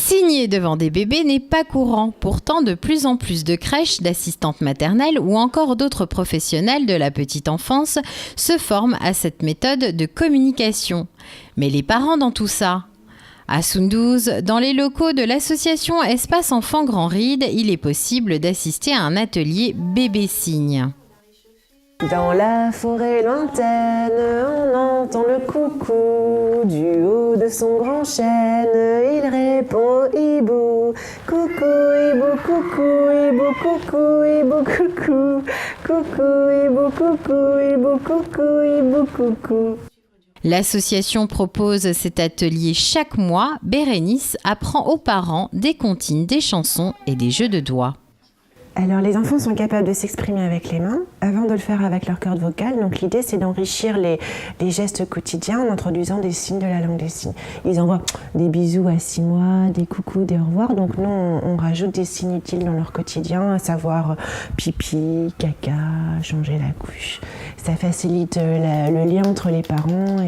Signer devant des bébés n'est pas courant. Pourtant, de plus en plus de crèches, d'assistantes maternelles ou encore d'autres professionnels de la petite enfance se forment à cette méthode de communication. Mais les parents dans tout ça ? À Soundouze, dans les locaux de l'association Espace Enfants Grand Ride, il est possible d'assister à un atelier bébé signe. Dans la forêt lointaine, on entend le coucou. Du haut de son grand chêne, il répond au hibou. Coucou hibou, coucou hibou, coucou hibou, coucou. Coucou hibou, coucou hibou, coucou hibou, coucou. L'association propose cet atelier chaque mois. Bérénice apprend aux parents des comptines, des chansons et des jeux de doigts. Alors les enfants sont capables de s'exprimer avec les mains avant de le faire avec leur corde vocale. Donc l'idée c'est d'enrichir les gestes quotidiens en introduisant des signes de la langue des signes. Ils envoient des bisous à 6 mois, des coucous, des au revoir. Donc nous on rajoute des signes utiles dans leur quotidien, à savoir pipi, caca, changer la couche. Ça facilite le lien entre les parents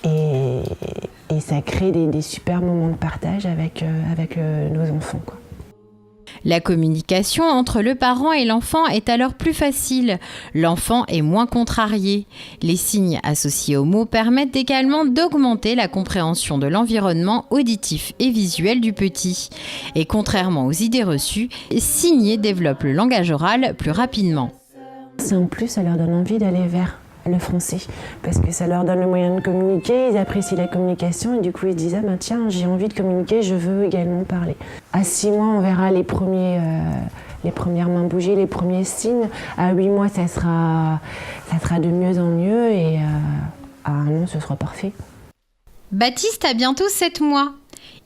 et ça crée des super moments de partage avec nos enfants, quoi. La communication entre le parent et l'enfant est alors plus facile. L'enfant est moins contrarié. Les signes associés aux mots permettent également d'augmenter la compréhension de l'environnement auditif et visuel du petit. Et contrairement aux idées reçues, signer développe le langage oral plus rapidement. C'est en plus, ça leur donne envie d'aller vers le français, parce que ça leur donne le moyen de communiquer, ils apprécient la communication et du coup ils se disent « Ah ben tiens, j'ai envie de communiquer, je veux également parler ». À 6 mois, on verra les premières mains bouger, les premiers signes. À 8 mois, ça sera de mieux en mieux et à 1 an, ce sera parfait. Baptiste a bientôt 7 mois.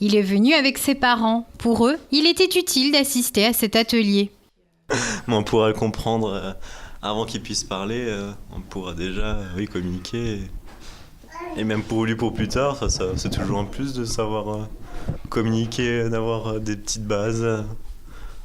Il est venu avec ses parents. Pour eux, il était utile d'assister à cet atelier. On pourra le comprendre avant qu'il puisse parler, on pourra déjà communiquer. Et même pour lui, pour plus tard, ça, c'est toujours un plus de savoir communiquer, d'avoir des petites bases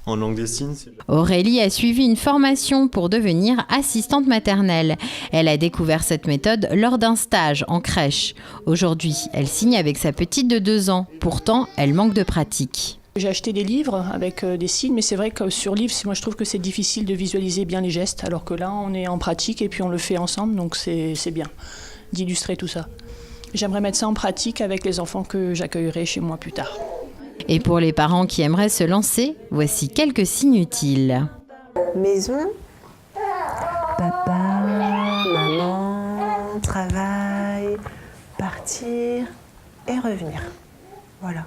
en langue des signes. Aurélie a suivi une formation pour devenir assistante maternelle. Elle a découvert cette méthode lors d'un stage en crèche. Aujourd'hui, elle signe avec sa petite de 2 ans. Pourtant, elle manque de pratique. J'ai acheté des livres avec des signes, mais c'est vrai que sur livre, moi je trouve que c'est difficile de visualiser bien les gestes, alors que là on est en pratique et puis on le fait ensemble, donc c'est bien d'illustrer tout ça. J'aimerais mettre ça en pratique avec les enfants que j'accueillerai chez moi plus tard. Et pour les parents qui aimeraient se lancer, voici quelques signes utiles. Maison, papa, maman, travail, partir et revenir. Voilà.